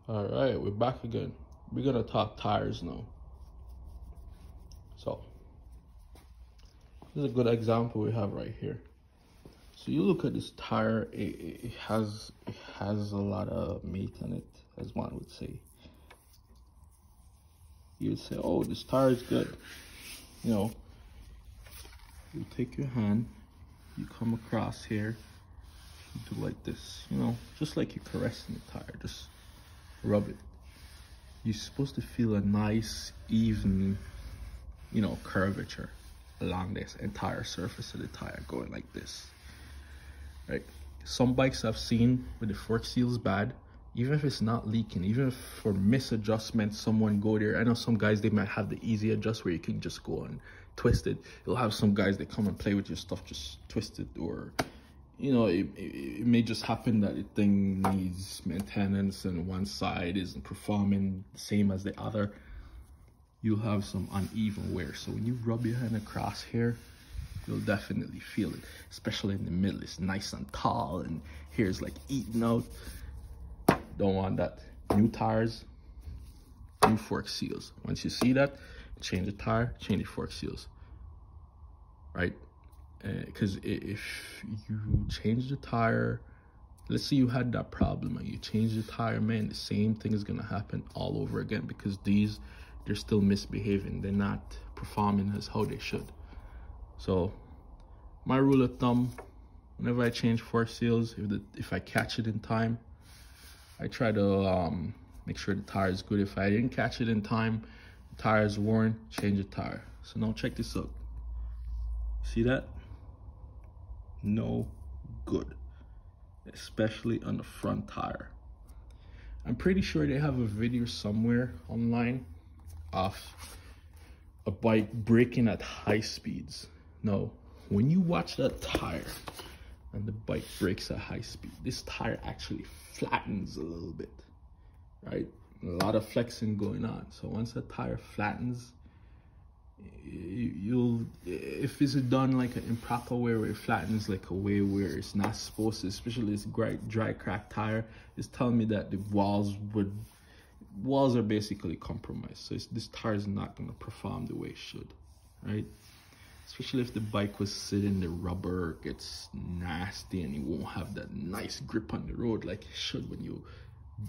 All right, we're back again. We're gonna talk tires now. So this is a good example we have right here. So you look at this tire, it has a lot of meat on it, as one would say. You would say, oh, this tire is good. You know, you take your hand, you come across here, you do like this, you know, just like you're caressing the tire, just rub it. You're supposed to feel a nice, even, you know, curvature along this entire surface of the tire going like this, right? Some bikes I've seen with the fork seals bad, even if it's not leaking, even if for misadjustment someone go there. I know some guys, they might have the easy adjust where you can just go and twist it. You'll have some guys that come and play with your stuff, just twist it, or you know, it may just happen that the thing needs maintenance and one side isn't performing the same as the other. You'll have some uneven wear. So when you rub your hand across here, you'll definitely feel it, especially in the middle. It's nice and tall and here's like eating out. Don't want that. New tires, new fork seals. Once you see that, change the tire, change the fork seals, right? Because if you change the tire, let's say you had that problem and you change the tire, man, the same thing is gonna happen all over again, because they're still misbehaving. They're not performing as how they should. So my rule of thumb, whenever I change fork seals, if I catch it in time, I try to make sure the tire is good. If I didn't catch it in time, the tire is worn, change the tire. So now check this out. See that? No good, especially on the front tire. I'm pretty sure they have a video somewhere online of a bike braking at high speeds. No, when you watch that tire and the bike brakes at high speed, this tire actually flattens a little bit, right? A lot of flexing going on. So once that tire flattens, if it's done like an improper way where it flattens like a way where it's not supposed to, especially this dry crack tire, it's telling me that the walls are basically compromised. So this tire is not going to perform the way it should, right? Especially if the bike was sitting, the rubber gets nasty and you won't have that nice grip on the road like it should. When you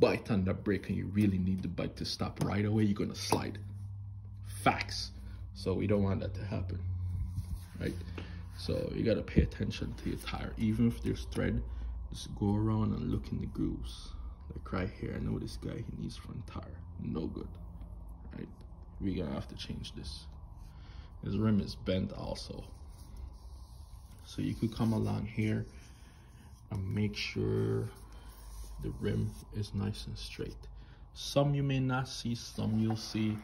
bite on the brake and you really need the bike to stop right away, you're going to slide. Facts. So we don't want that to happen, right? So you got to pay attention to your tire. Even if there's thread, just go around and look in the grooves. Like right here, I know this guy, he needs front tire. No good, right? We're going to have to change this. His rim is bent also. So you could come along here and make sure the rim is nice and straight. Some you may not see, some you'll see.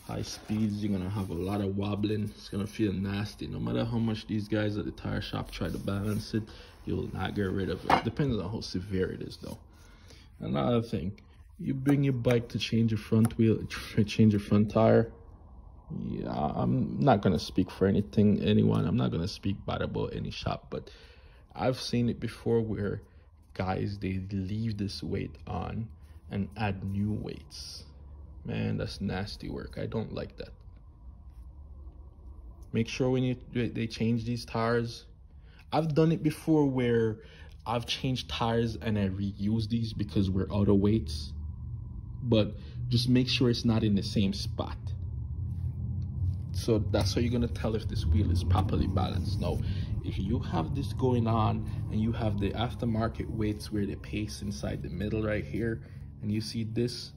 High speeds, you're gonna have a lot of wobbling. It's gonna feel nasty. No matter how much these guys at the tire shop try to balance it, you'll not get rid of it. Depends on how severe it is though. Another thing, you bring your bike to change your front wheel, change your front tire. Yeah, I'm not gonna speak for anyone. I'm not gonna speak bad about any shop, but I've seen it before where guys, they leave this weight on and add new weights. Man, that's nasty work. I don't like that. Make sure when they change these tires, I've done it before where I've changed tires and I reuse these because we're out of weights, but just make sure it's not in the same spot. So that's how you're gonna tell if this wheel is properly balanced. Now, if you have this going on and you have the aftermarket weights where they paste inside the middle right here, and you see this,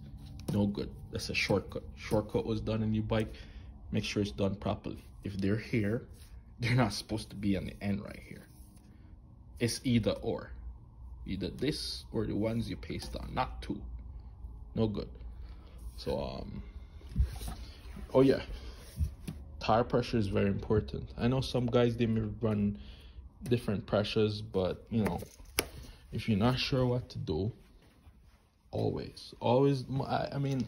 no good. That's a shortcut. Shortcut was done in your bike. Make sure it's done properly. If they're here, they're not supposed to be on the end right here. It's either or. Either this or the ones you paste on, not two. No good. So, oh yeah. Tire pressure is very important. I know some guys, they may run different pressures, but you know, if you're not sure what to do, always, I mean,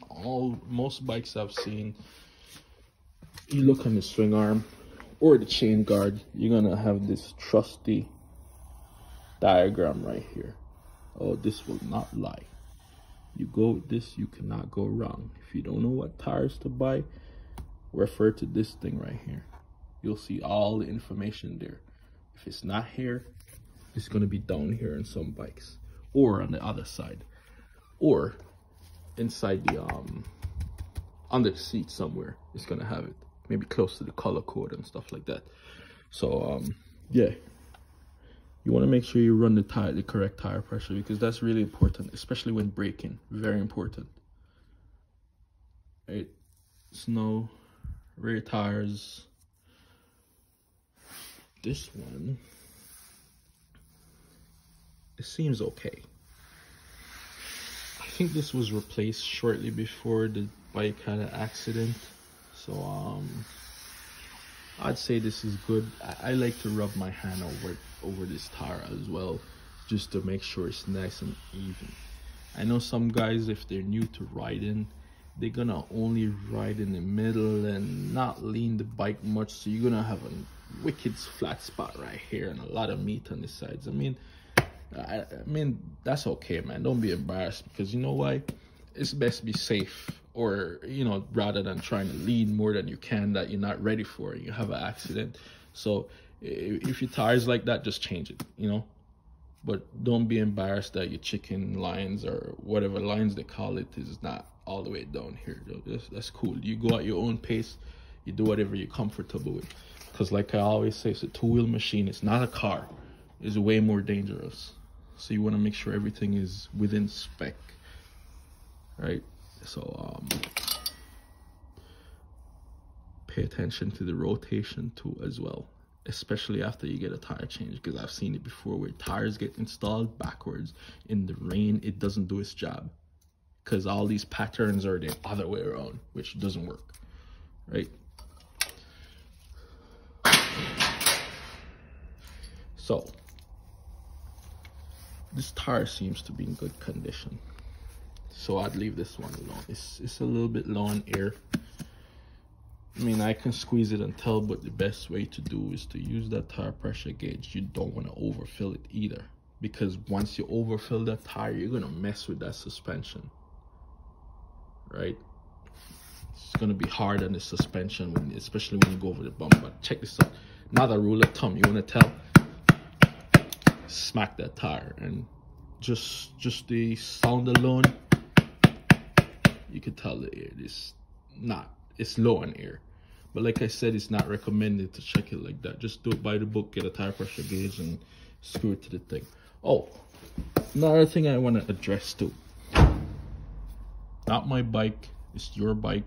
most bikes I've seen, you look on the swing arm or the chain guard, you're gonna have this trusty diagram right here. Oh, this will not lie. You go with this, you cannot go wrong. If you don't know what tires to buy, refer to this thing right here. You'll see all the information there. If it's not here, it's gonna be down here in some bikes, or on the other side, or inside the under the seat somewhere. It's gonna have it, maybe close to the color code and stuff like that. So yeah, you want to make sure you run the correct tire pressure, because that's really important, especially when braking. Very important. Right, snow, rear tires. This one, it seems okay. I think this was replaced shortly before the bike had an accident, so I'd say this is good. I like to rub my hand over this tire as well, just to make sure it's nice and even. I know some guys, if they're new to riding, they're gonna only ride in the middle and not lean the bike much, so you're gonna have a wicked flat spot right here and a lot of meat on the sides. I mean that's okay, man. Don't be embarrassed, because you know why? It's best to be safe, or you know, rather than trying to lean more than you can that you're not ready for and you have an accident. So if your tire's like that, just change it, you know. But don't be embarrassed that your chicken lines, or whatever lines they call it, is not all the way down here. That's cool. You go at your own pace, you do whatever you're comfortable with, because like I always say, it's a two-wheel machine. It's not a car. It's way more dangerous. So you want to make sure everything is within spec, right? So pay attention to the rotation too as well, especially after you get a tire change, because I've seen it before where tires get installed backwards in the rain. It doesn't do its job, because all these patterns are the other way around, which doesn't work, right? So this tire seems to be in good condition, so I'd leave this one alone. It's a little bit low on air. I mean, I can squeeze it and tell, but the best way to do is to use that tire pressure gauge. You don't want to overfill it either, because once you overfill that tire, you're gonna mess with that suspension, right? It's gonna be hard on the suspension, especially when you go over the bump. But check this out. Another rule of thumb, you want to tell, smack that tire, and just the sound alone, you could tell the air is not, it's low on air. But like I said, it's not recommended to check it like that. Just do it by the book, get a tire pressure gauge and screw it to the thing. Oh, another thing I want to address too, not my bike, it's your bike,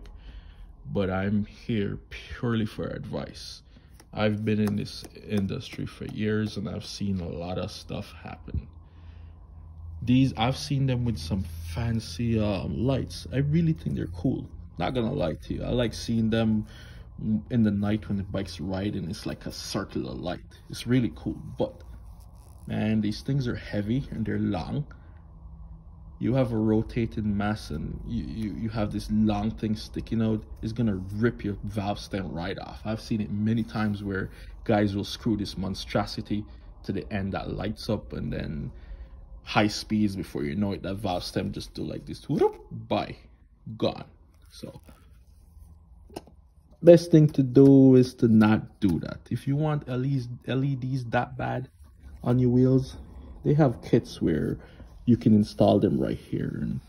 but I'm here purely for advice. I've been in this industry for years, and I've seen a lot of stuff happen. I've seen them with some fancy lights. I really think they're cool. Not gonna lie to you. I like seeing them in the night when the bike's riding. It's like a circular light. It's really cool. But man, these things are heavy and they're long. You have a rotating mass, and you have this long thing sticking out. It's gonna rip your valve stem right off. I've seen it many times where guys will screw this monstrosity to the end that lights up, and then high speeds, before you know it, that valve stem just do like this, whoop, bye, gone. So best thing to do is to not do that. If you want LEDs that bad on your wheels, they have kits where you can install them right here, and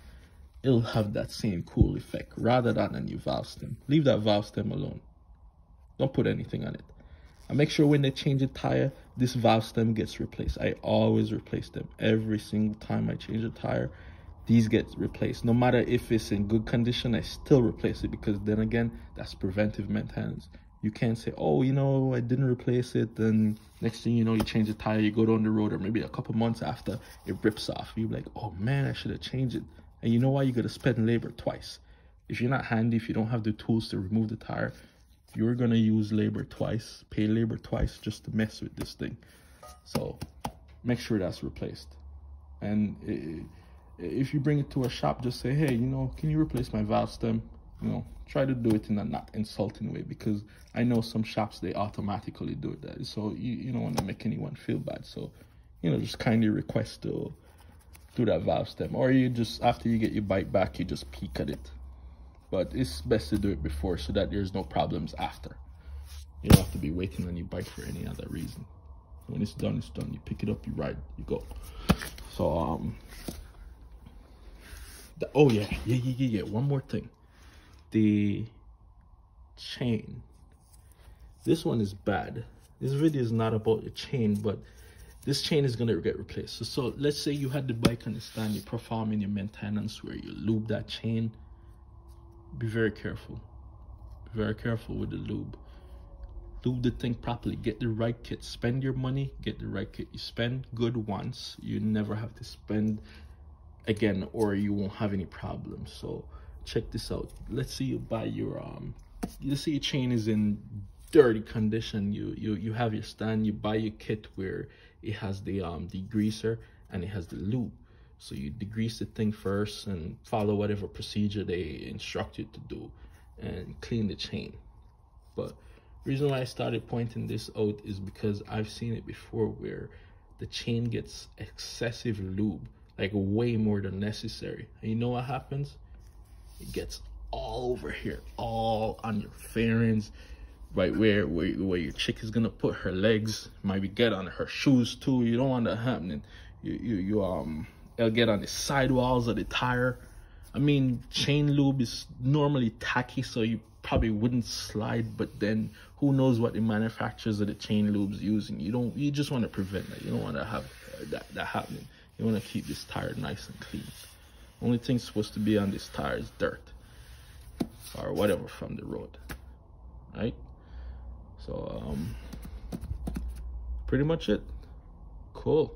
it'll have that same cool effect rather than a new valve stem. Leave that valve stem alone. Don't put anything on it. And make sure when they change a tire, this valve stem gets replaced. I always replace them. Every single time I change a tire, these get replaced. No matter if it's in good condition, I still replace it, because then again, that's preventive maintenance. You can't say, oh, you know, I didn't replace it, then next thing you know, you change the tire, you go down the road, or maybe a couple months after, it rips off. You're like, oh man, I should have changed it. And you know why? You got to spend labor twice. If you're not handy, if you don't have the tools to remove the tire, you're going to use labor twice, pay labor twice just to mess with this thing. So make sure that's replaced. And if you bring it to a shop, just say, hey, you know, can you replace my valve stem? You know, try to do it in a not insulting way, because I know some shops, they automatically do it. So you don't want to make anyone feel bad. So, you know, just kindly request to through that valve stem, or you just, after you get your bike back, you just peek at it. But it's best to do it before so that there's no problems after. You don't have to be waiting on your bike for any other reason. When it's done, it's done. You pick it up, you ride, you go. So oh yeah, one more thing. The chain. This one is bad. This video is not about the chain, but this chain is gonna get replaced. So let's say you had the bike on the stand, you're performing your maintenance where you lube that chain. Be very careful. Be very careful with the lube. Lube the thing properly. Get the right kit. Spend your money, get the right kit. You spend good once, you never have to spend again, or you won't have any problems. So check this out. Let's say you buy your let's say your chain is in dirty condition. You have your stand, you buy your kit where it has the degreaser and it has the lube. So you degrease the thing first and follow whatever procedure they instruct you to do and clean the chain. But the reason why I started pointing this out is because I've seen it before where the chain gets excessive lube, like way more than necessary. And you know what happens? It gets all over here, all on your fairings, right where your chick is gonna put her legs, maybe get on her shoes too. You don't want that happening. It'll get on the sidewalls of the tire. I mean, chain lube is normally tacky, so you probably wouldn't slide, but then who knows what the manufacturers of the chain lubes using. You just want to prevent that. You don't want to have that happening. You want to keep this tire nice and clean. Only thing supposed to be on this tire is dirt or whatever from the road, right? So pretty much it. Cool.